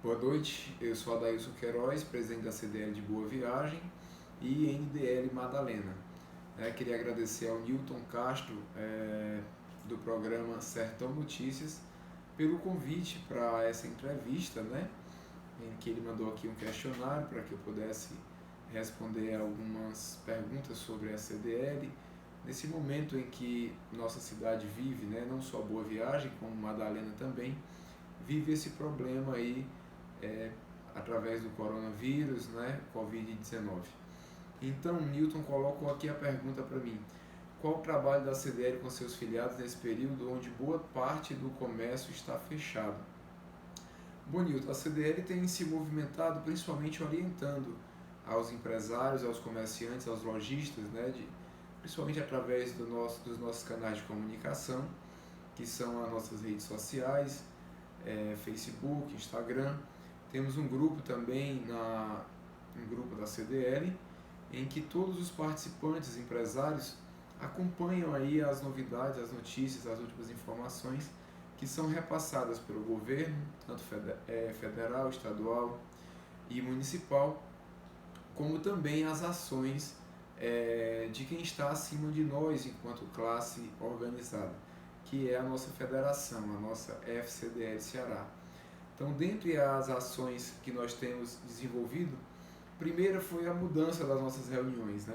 Boa noite, eu sou Adailson Queiroz, presidente da CDL de Boa Viagem e NDL Madalena. Queria agradecer ao Newton Castro, do programa Sertão Notícias, pelo convite para essa entrevista, em que ele mandou aqui um questionário para que eu pudesse responder algumas perguntas sobre a CDL, nesse momento em que nossa cidade vive, não só Boa Viagem, como Madalena também, vive esse problema aí através do coronavírus, Covid-19. Então, Newton colocou aqui a pergunta para mim: qual o trabalho da CDL com seus filiados nesse período onde boa parte do comércio está fechado? Bom, Newton, a CDL tem se movimentado principalmente orientando aos empresários, aos comerciantes, aos lojistas, principalmente através dos nossos canais de comunicação, que são as nossas redes sociais, Facebook, Instagram. Temos um grupo também, um grupo da CDL, em que todos os participantes, empresários, acompanham aí as novidades, as notícias, as últimas informações que são repassadas pelo governo, tanto federal, estadual e municipal, como também as ações de quem está acima de nós enquanto classe organizada, que é a nossa federação, a nossa FCDL Ceará. Então, dentre as ações que nós temos desenvolvido, a primeira foi a mudança das nossas reuniões.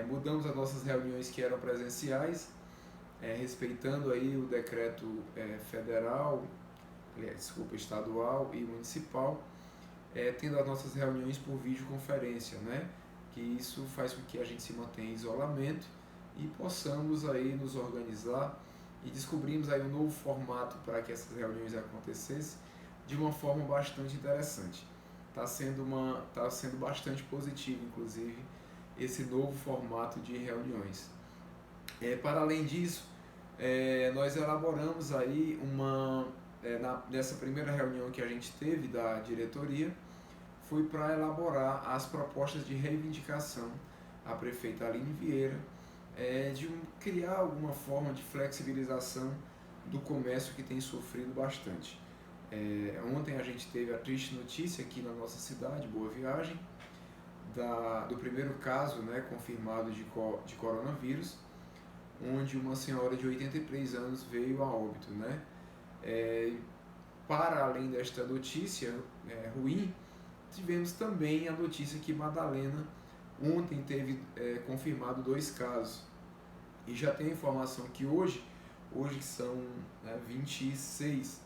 Mudamos as nossas reuniões que eram presenciais, respeitando aí o decreto estadual e municipal, tendo as nossas reuniões por videoconferência, que isso faz com que a gente se mantenha em isolamento e possamos aí nos organizar, e descobrimos aí um novo formato para que essas reuniões acontecessem de uma forma bastante interessante. Está sendo bastante positivo, inclusive, esse novo formato de reuniões. Para além disso, nós elaboramos aí nessa primeira reunião que a gente teve da diretoria, foi para elaborar as propostas de reivindicação à prefeita Aline Vieira, de criar alguma forma de flexibilização do comércio que tem sofrido bastante. Ontem a gente teve a triste notícia aqui na nossa cidade, Boa Viagem, do primeiro caso confirmado de coronavírus, onde uma senhora de 83 anos veio a óbito. Para além desta notícia ruim, tivemos também a notícia que Madalena ontem teve confirmado 2 casos. E já tem a informação que hoje que são 26,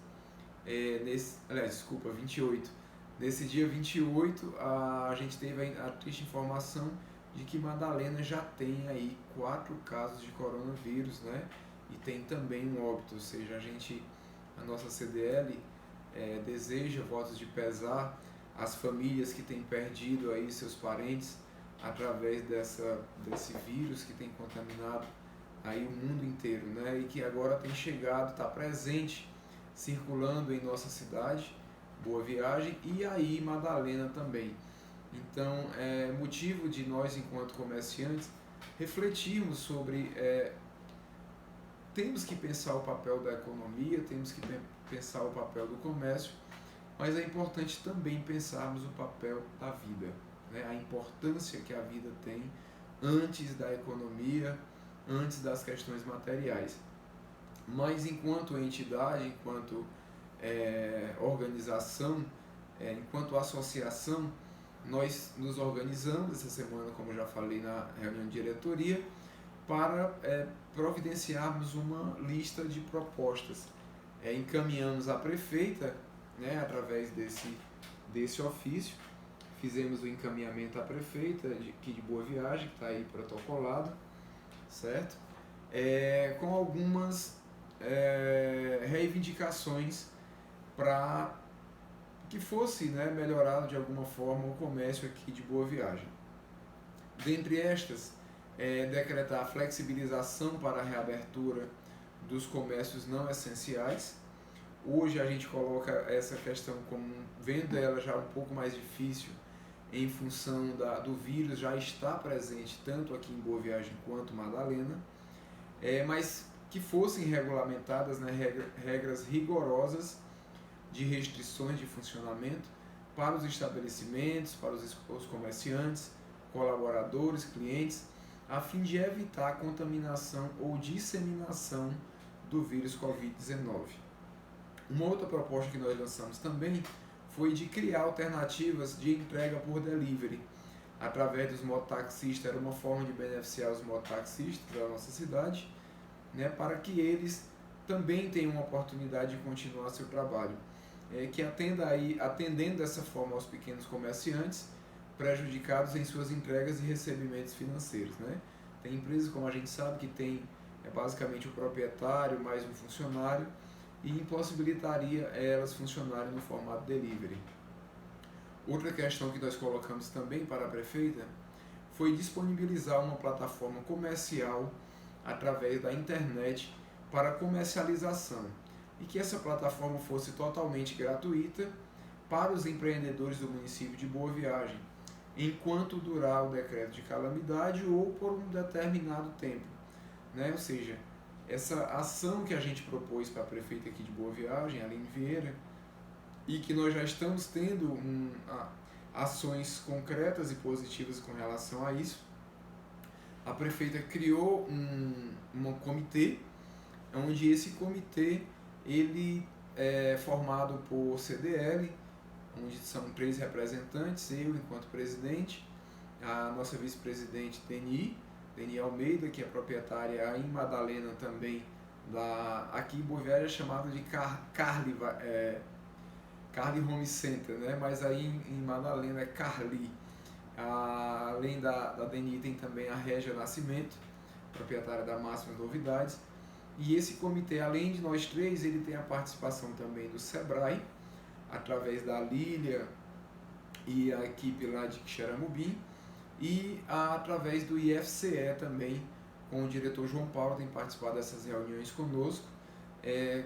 28. Nesse dia 28, a gente teve a triste informação de que Madalena já tem aí 4 casos de coronavírus, e tem também um óbito. Ou seja, a nossa CDL deseja votos de pesar às famílias que têm perdido aí seus parentes através desse vírus que tem contaminado aí o mundo inteiro, e que agora tem chegado, está presente, circulando em nossa cidade, Boa Viagem, e aí Madalena também. Então, é motivo de nós, enquanto comerciantes, refletirmos sobre temos que pensar o papel da economia, temos que pensar o papel do comércio, mas é importante também pensarmos o papel da vida, a importância que a vida tem antes da economia, antes das questões materiais. Mas enquanto entidade, enquanto organização, enquanto associação, nós nos organizamos essa semana, como já falei na reunião de diretoria, para providenciarmos uma lista de propostas. Encaminhamos à prefeita, através desse ofício, fizemos o encaminhamento à prefeita aqui de Boa Viagem, que está aí protocolado, certo? Com algumas reivindicações para que fosse melhorado de alguma forma o comércio aqui de Boa Viagem. Dentre estas, decretar a flexibilização para a reabertura dos comércios não essenciais. Hoje a gente coloca essa questão como, vendo ela já um pouco mais difícil, em função do vírus já está presente tanto aqui em Boa Viagem quanto Madalena, mas que fossem regulamentadas regras rigorosas de restrições de funcionamento para os estabelecimentos, para os comerciantes, colaboradores, clientes, a fim de evitar a contaminação ou disseminação do vírus Covid-19. Uma outra proposta que nós lançamos também foi de criar alternativas de entrega por delivery, através dos mototaxistas. Era uma forma de beneficiar os mototaxistas da nossa cidade, né, para que eles também tenham uma oportunidade de continuar seu trabalho, que atendendo dessa forma aos pequenos comerciantes prejudicados em suas entregas e recebimentos financeiros, né? Tem empresas, como a gente sabe, que tem basicamente o proprietário mais um funcionário e impossibilitaria elas funcionarem no formato delivery. Outra questão que nós colocamos também para a prefeita foi disponibilizar uma plataforma comercial através da internet para comercialização e que essa plataforma fosse totalmente gratuita para os empreendedores do município de Boa Viagem, enquanto durar o decreto de calamidade ou por um determinado tempo, né? Ou seja, essa ação que a gente propôs para a prefeita aqui de Boa Viagem, Aline Vieira, e que nós já estamos tendo ações concretas e positivas com relação a isso. A prefeita criou um comitê, onde esse comitê ele é formado por CDL, onde são 3 representantes, eu enquanto presidente, a nossa vice-presidente Deni Almeida, que é proprietária em Madalena também, aqui em Boa Viagem é chamada de Carli Home Center, né? Mas aí em Madalena é Carli. Além da Deni tem também a Régia Nascimento, proprietária da Máximas Novidades. E esse comitê, além de nós 3, ele tem a participação também do Sebrae, através da Lília e a equipe lá de Xeramubim, e através do IFCE também, com o diretor João Paulo, tem participado dessas reuniões conosco,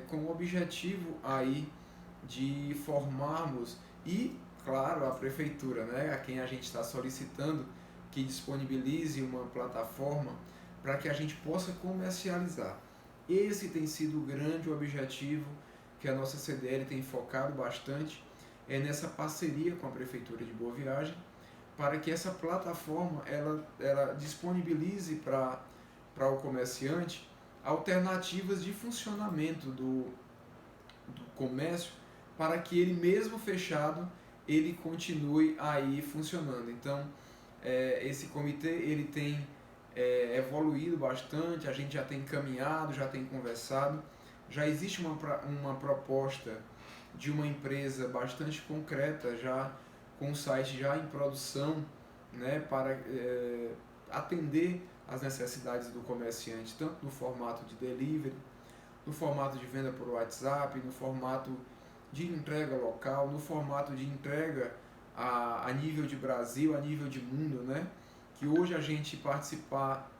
com o objetivo aí de formarmos, e claro, a prefeitura, né, a quem a gente está solicitando que disponibilize uma plataforma para que a gente possa comercializar. Esse tem sido o grande objetivo que a nossa CDL tem focado bastante, nessa parceria com a Prefeitura de Boa Viagem, para que essa plataforma ela disponibilize para o comerciante alternativas de funcionamento do comércio, para que ele mesmo fechado, ele continue aí funcionando. Então, esse comitê ele tem evoluído bastante, a gente já tem caminhado, já tem conversado, já existe uma proposta de uma empresa bastante concreta, já com o site já em produção, né, para atender as necessidades do comerciante, tanto no formato de delivery, no formato de venda por WhatsApp, no formato de entrega local, no formato de entrega a nível de Brasil, a nível de mundo, né? Que hoje a gente participar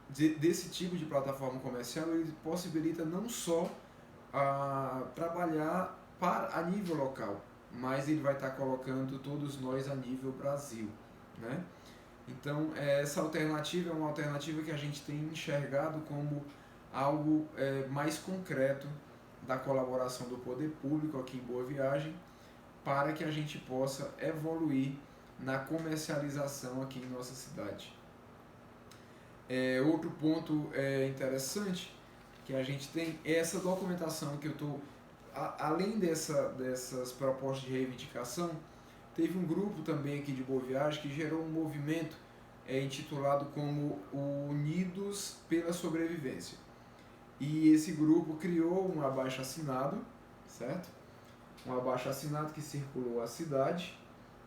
desse tipo de plataforma comercial, ele possibilita não só trabalhar a nível local, mas ele vai estar colocando todos nós a nível Brasil, né? Então, essa alternativa é uma alternativa que a gente tem enxergado como algo mais concreto da colaboração do poder público aqui em Boa Viagem, para que a gente possa evoluir na comercialização aqui em nossa cidade. Outro ponto interessante que a gente tem é essa documentação que eu estou, além dessas propostas de reivindicação, teve um grupo também aqui de Boa Viagem que gerou um movimento intitulado como Unidos pela Sobrevivência. E esse grupo criou um abaixo-assinado, certo? Um abaixo-assinado que circulou a cidade,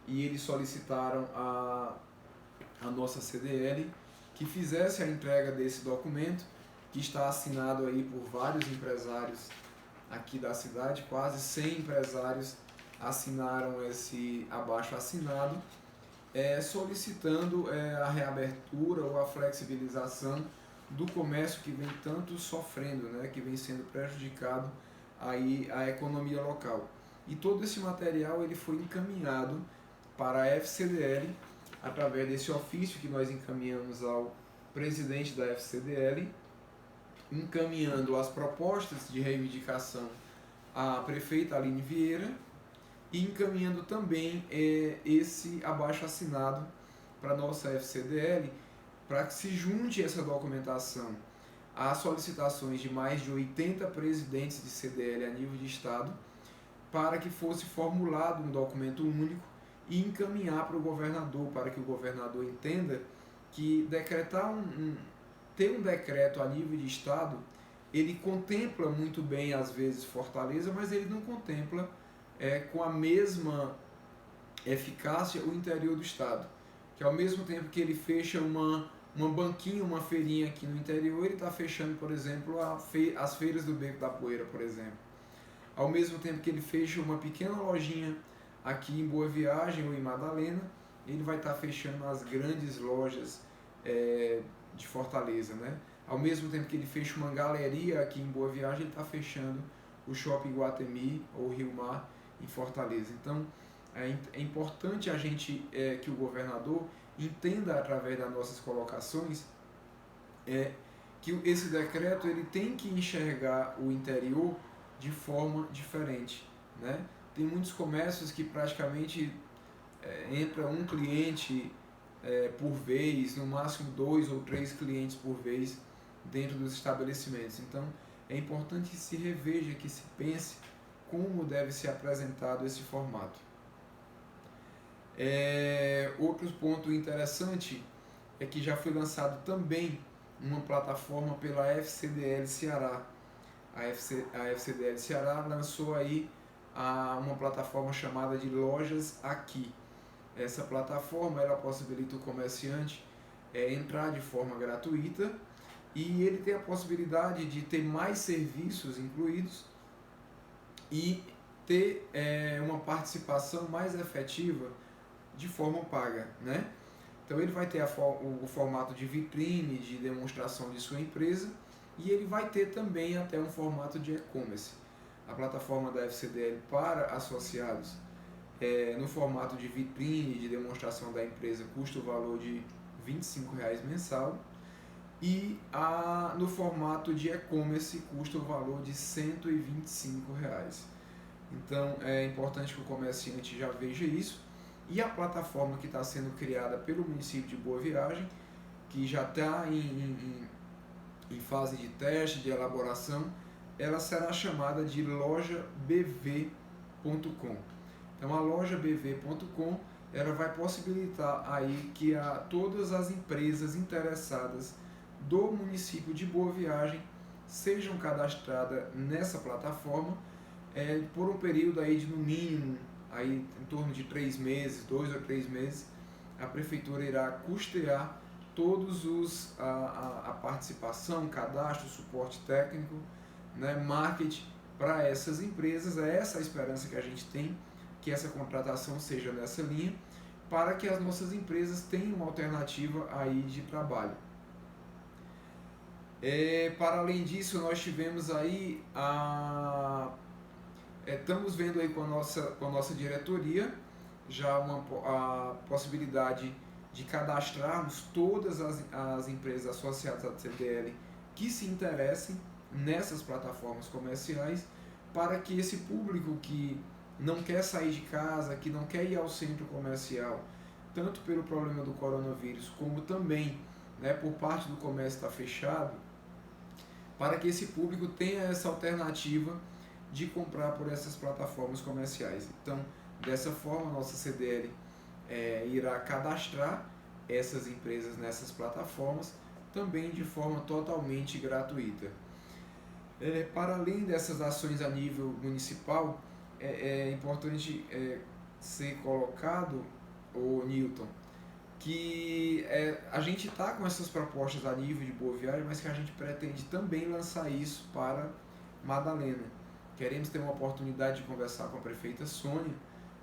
e eles solicitaram a nossa CDL que fizesse a entrega desse documento, que está assinado aí por vários empresários aqui da cidade. Quase 100 empresários assinaram esse abaixo-assinado, solicitando a reabertura ou a flexibilização do comércio que vem tanto sofrendo, né, que vem sendo prejudicado aí a economia local. E todo esse material ele foi encaminhado para a FCDL através desse ofício que nós encaminhamos ao presidente da FCDL, encaminhando as propostas de reivindicação à prefeita Aline Vieira e encaminhando também esse abaixo-assinado para a nossa FCDL, para que se junte essa documentação às solicitações de mais de 80 presidentes de CDL a nível de Estado, para que fosse formulado um documento único e encaminhar para o governador, para que o governador entenda que ter um decreto a nível de Estado, ele contempla muito bem, às vezes, Fortaleza, mas ele não contempla com a mesma eficácia o interior do Estado. Que ao mesmo tempo que ele fecha uma banquinha, uma feirinha aqui no interior, ele está fechando, por exemplo, as feiras do Beco da Poeira, por exemplo. Ao mesmo tempo que ele fecha uma pequena lojinha aqui em Boa Viagem ou em Madalena, ele vai estar fechando as grandes lojas de Fortaleza, né? Ao mesmo tempo que ele fecha uma galeria aqui em Boa Viagem, ele está fechando o Shopping Guatemi ou Rio Mar em Fortaleza. Então, é importante a gente que o governador entenda através das nossas colocações que esse decreto ele tem que enxergar o interior de forma diferente, né? Tem muitos comércios que praticamente entra um cliente por vez, no máximo 2 ou 3 clientes por vez dentro dos estabelecimentos. Então, é importante que se reveja, que se pense como deve ser apresentado esse formato. Outro ponto interessante é que já foi lançado também uma plataforma pela FCDL Ceará. A FCDL Ceará lançou aí uma plataforma chamada de Lojas Aqui. Essa plataforma ela possibilita o comerciante entrar de forma gratuita e ele tem a possibilidade de ter mais serviços incluídos e ter uma participação mais efetiva de forma paga, né? Então ele vai ter o formato de vitrine, de demonstração de sua empresa e ele vai ter também até um formato de e-commerce. A plataforma da FCDL para associados no formato de vitrine, de demonstração da empresa, custa o valor de R$ 25,00 mensal e no formato de e-commerce custa o valor de R$ 125,00. Então é importante que o comerciante já veja isso. E a plataforma que está sendo criada pelo município de Boa Viagem, que já está em fase de teste, de elaboração, ela será chamada de lojabv.com. Então a lojabv.com ela vai possibilitar aí que todas as empresas interessadas do município de Boa Viagem sejam cadastradas nessa plataforma por um período aí de no mínimo aí em torno de 3 meses, 2 ou 3 meses, a prefeitura irá custear todos a participação, cadastro, suporte técnico, né, marketing para essas empresas. É essa a esperança que a gente tem, que essa contratação seja nessa linha, para que as nossas empresas tenham uma alternativa aí de trabalho. Para além disso, nós tivemos aí estamos vendo aí com a nossa diretoria já a possibilidade de cadastrarmos todas as empresas associadas à CDL que se interessem nessas plataformas comerciais, para que esse público que não quer sair de casa, que não quer ir ao centro comercial, tanto pelo problema do coronavírus, como também por parte do comércio estar fechado, para que esse público tenha essa alternativa de comprar por essas plataformas comerciais. Então, dessa forma, a nossa CDL irá cadastrar essas empresas nessas plataformas, também de forma totalmente gratuita. Para além dessas ações a nível municipal, é importante ser colocado, Newton, que a gente está com essas propostas a nível de Boa Viagem, mas que a gente pretende também lançar isso para Madalena. Queremos ter uma oportunidade de conversar com a prefeita Sônia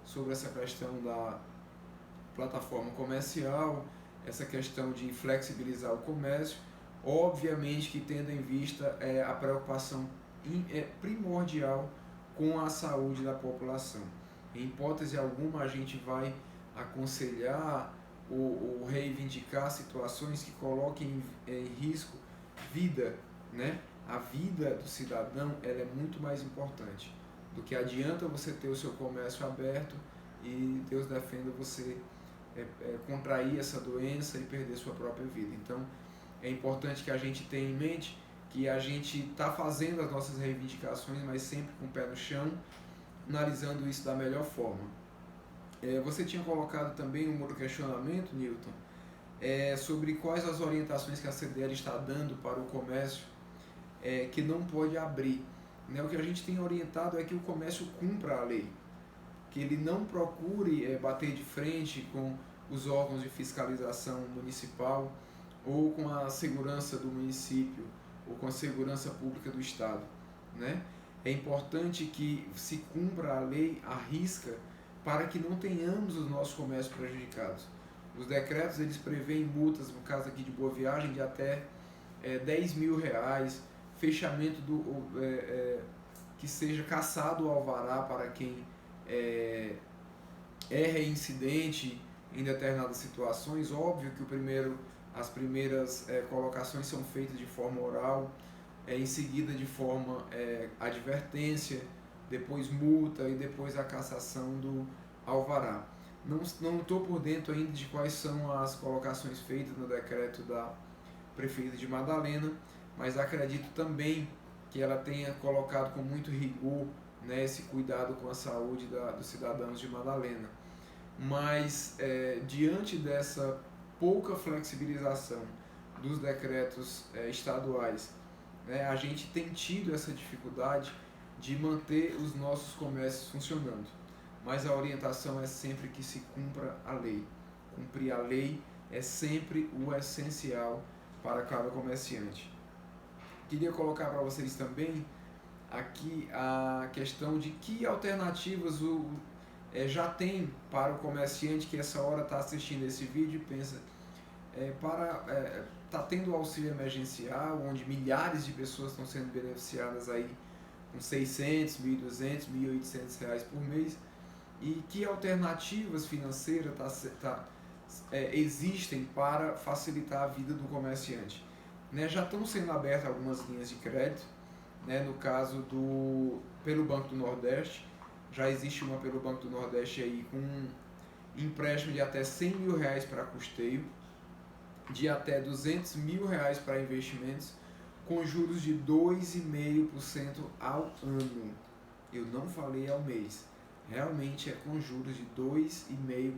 sobre essa questão da plataforma comercial, essa questão de flexibilizar o comércio, obviamente que tendo em vista a preocupação primordial com a saúde da população. Em hipótese alguma, a gente vai aconselhar ou reivindicar situações que coloquem em risco vida, né? a vida do cidadão ela é muito mais importante do que adianta você ter o seu comércio aberto e Deus defenda você contrair essa doença e perder sua própria vida. Então é importante que a gente tenha em mente que a gente está fazendo as nossas reivindicações, mas sempre com o pé no chão, analisando isso da melhor forma. Você tinha colocado também um outro questionamento, Newton, sobre quais as orientações que a CDL está dando para o comércio que não pode abrir. O que a gente tem orientado é que o comércio cumpra a lei, que ele não procure bater de frente com os órgãos de fiscalização municipal ou com a segurança do município ou com a segurança pública do Estado. É importante que se cumpra a lei à risca para que não tenhamos os nossos comércios prejudicados. Os decretos eles prevêem multas, no caso aqui de Boa Viagem, de até R$10.000, fechamento que seja cassado o alvará para quem é reincidente em determinadas situações. Óbvio que as primeiras colocações são feitas de forma oral, em seguida de forma advertência, depois multa e depois a cassação do alvará. Não estou por dentro ainda de quais são as colocações feitas no decreto da prefeita de Madalena, mas acredito também que ela tenha colocado com muito rigor esse cuidado com a saúde dos cidadãos de Madalena. Mas diante dessa pouca flexibilização dos decretos estaduais, a gente tem tido essa dificuldade de manter os nossos comércios funcionando. Mas a orientação é sempre que se cumpra a lei. Cumprir a lei é sempre o essencial para cada comerciante. Queria colocar para vocês também aqui a questão de que alternativas já tem para o comerciante que essa hora está assistindo esse vídeo e pensa está tendo o auxílio emergencial, onde milhares de pessoas estão sendo beneficiadas aí com R$600, R$1.200, R$1.800 por mês, e que alternativas financeiras existem para facilitar a vida do comerciante. Já estão sendo abertas algumas linhas de crédito, no caso pelo Banco do Nordeste, já existe uma pelo Banco do Nordeste aí com um empréstimo de até R$100.000 para custeio, de até R$200.000 para investimentos, com juros de 2,5% ao ano. Eu não falei ao mês, realmente é com juros de 2,5%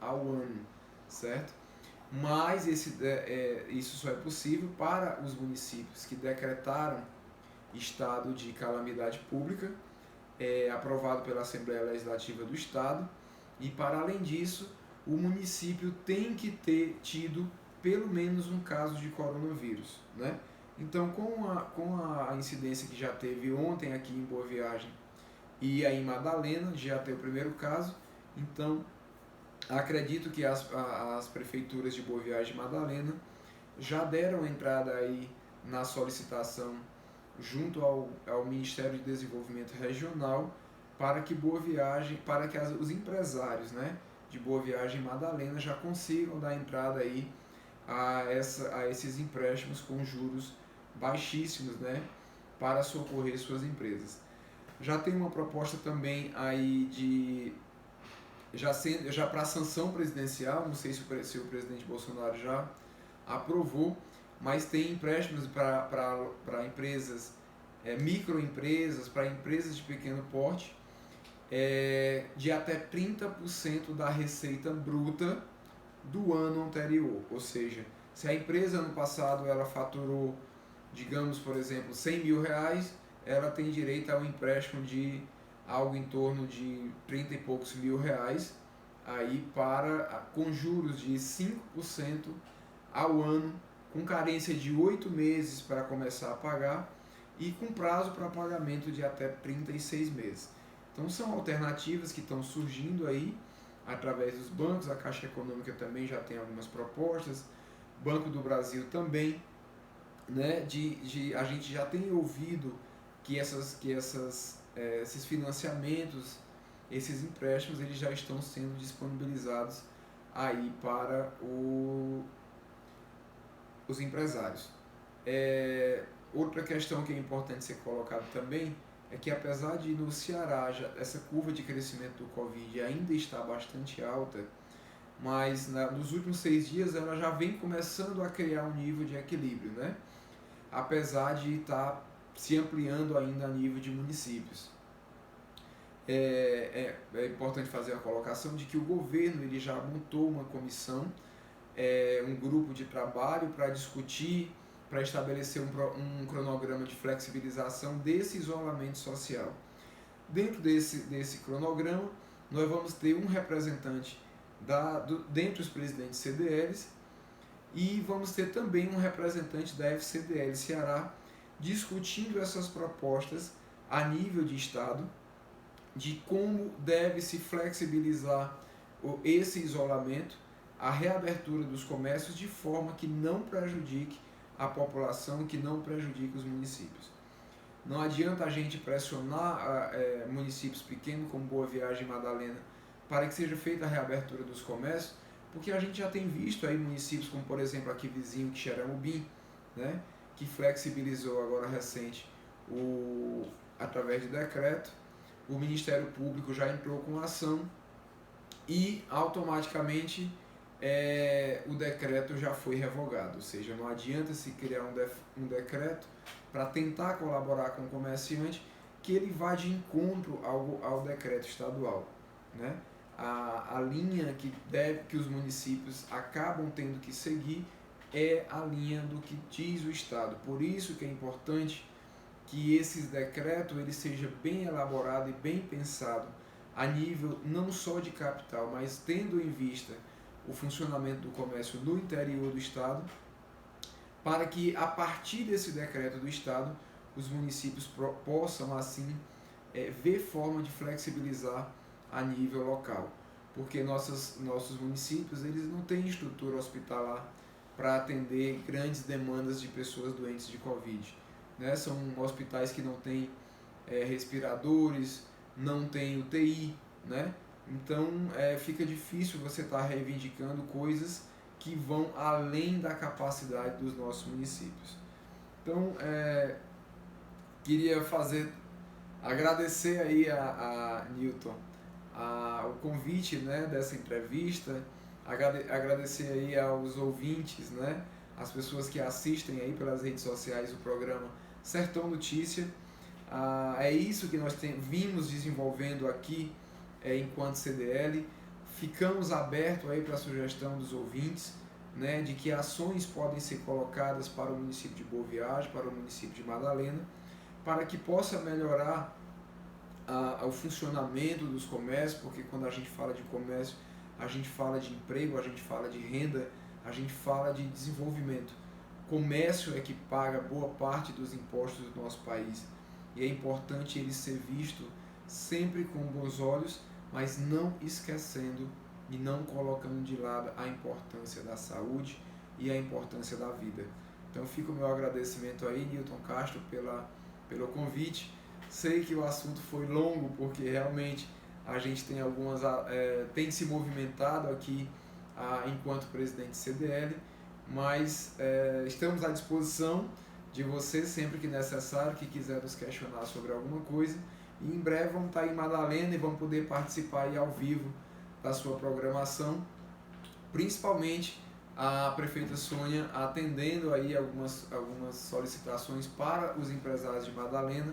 ao ano, certo? Mas isso só é possível para os municípios que decretaram estado de calamidade pública, aprovado pela Assembleia Legislativa do Estado, e para além disso, o município tem que ter tido pelo menos um caso de coronavírus, Então, com a incidência que já teve ontem aqui em Boa Viagem e aí em Madalena, já tem o primeiro caso, então acredito que as prefeituras de Boa Viagem e Madalena já deram entrada aí na solicitação junto ao Ministério de Desenvolvimento Regional para que os empresários de Boa Viagem e Madalena já consigam dar entrada aí a esses empréstimos com juros baixíssimos, para socorrer suas empresas. Já tem uma proposta também aí já para sanção presidencial, não sei se o presidente Bolsonaro já aprovou, mas tem empréstimos para empresas, microempresas, para empresas de pequeno porte, de até 30% da receita bruta do ano anterior. Ou seja, se a empresa ano passado ela faturou, digamos, por exemplo, R$100.000, ela tem direito a um empréstimo de algo em torno de 30 e poucos mil reais, aí com juros de 5% ao ano, com carência de 8 meses para começar a pagar e com prazo para pagamento de até 36 meses. Então são alternativas que estão surgindo aí através dos bancos. A Caixa Econômica também já tem algumas propostas, Banco do Brasil também, a gente já tem ouvido que esses financiamentos, esses empréstimos, eles já estão sendo disponibilizados aí para os empresários. Outra questão que é importante ser colocada também é que, apesar de no Ceará essa curva de crescimento do Covid ainda está bastante alta, mas nos últimos 6 dias ela já vem começando a criar um nível de equilíbrio, né? Apesar de estar se ampliando ainda a nível de municípios. É importante fazer a colocação de que o governo ele já montou uma comissão, um grupo de trabalho para discutir, para estabelecer um cronograma de flexibilização desse isolamento social. Dentro desse cronograma, nós vamos ter um representante dentre os presidentes CDLs e vamos ter também um representante da FCDL Ceará discutindo essas propostas a nível de Estado, de como deve se flexibilizar esse isolamento, a reabertura dos comércios de forma que não prejudique a população, que não prejudique os municípios. Não adianta a gente pressionar municípios pequenos como Boa Viagem e Madalena para que seja feita a reabertura dos comércios, porque a gente já tem visto aí municípios como, por exemplo, aqui vizinho, Quixeramobim, né, que flexibilizou agora recente através de decreto. O Ministério Público já entrou com ação e automaticamente o decreto já foi revogado, ou seja, não adianta se criar um decreto para tentar colaborar com o comerciante que ele vá de encontro ao decreto estadual, né? A linha que os municípios acabam tendo que seguir é a linha do que diz o Estado. Por isso que é importante que esse decreto ele seja bem elaborado e bem pensado a nível não só de capital, mas tendo em vista o funcionamento do comércio no interior do Estado, para que a partir desse decreto do Estado os municípios possam assim ver forma de flexibilizar a nível local, porque nossos municípios eles não têm estrutura hospitalar para atender grandes demandas de pessoas doentes de Covid, né? São hospitais que não têm respiradores, não têm UTI, né? Então fica difícil você estar reivindicando coisas que vão além da capacidade dos nossos municípios. Então queria agradecer aí a Newton o convite, né, dessa entrevista, agradecer aí aos ouvintes, né, as pessoas que assistem aí pelas redes sociais o programa Sertão Notícia. É isso que nós vimos desenvolvendo aqui enquanto CDL. Ficamos abertos aí para a sugestão dos ouvintes, né, de que ações podem ser colocadas para o município de Boa Viagem, para o município de Madalena, para que possa melhorar o funcionamento dos comércios, porque quando a gente fala de comércio, a gente fala de emprego, a gente fala de renda, a gente fala de desenvolvimento. Comércio é que paga boa parte dos impostos do nosso país e é importante ele ser visto sempre com bons olhos, mas não esquecendo e não colocando de lado a importância da saúde e a importância da vida. Então fica o meu agradecimento aí, Newton Castro, pelo convite. Sei que o assunto foi longo, porque realmente a gente tem se movimentado aqui enquanto presidente CDL, mas estamos à disposição de você sempre que necessário, que quiser nos questionar sobre alguma coisa. E em breve vamos estar em Madalena e vamos poder participar aí ao vivo da sua programação, principalmente a prefeita Sônia atendendo aí algumas solicitações para os empresários de Madalena,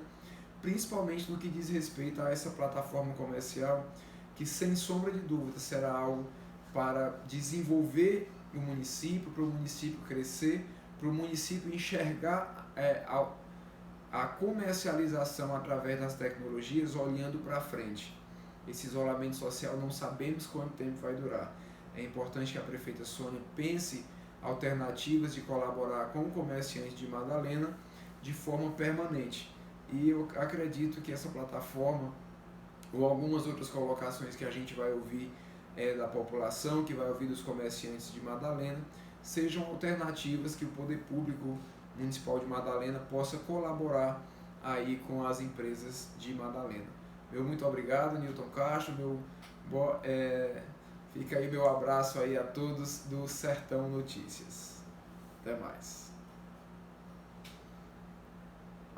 principalmente no que diz respeito a essa plataforma comercial, que sem sombra de dúvida será algo para desenvolver o município, para o município crescer, para o município enxergar a comercialização através das tecnologias olhando para frente. Esse isolamento social não sabemos quanto tempo vai durar. É importante que a prefeita Sônia pense alternativas de colaborar com o comerciante de Madalena de forma permanente. E eu acredito que essa plataforma, ou algumas outras colocações que a gente vai ouvir da população, que vai ouvir dos comerciantes de Madalena, sejam alternativas que o poder público municipal de Madalena possa colaborar aí com as empresas de Madalena. Meu muito obrigado, Newton Castro. Fica aí meu abraço aí a todos do Sertão Notícias. Até mais.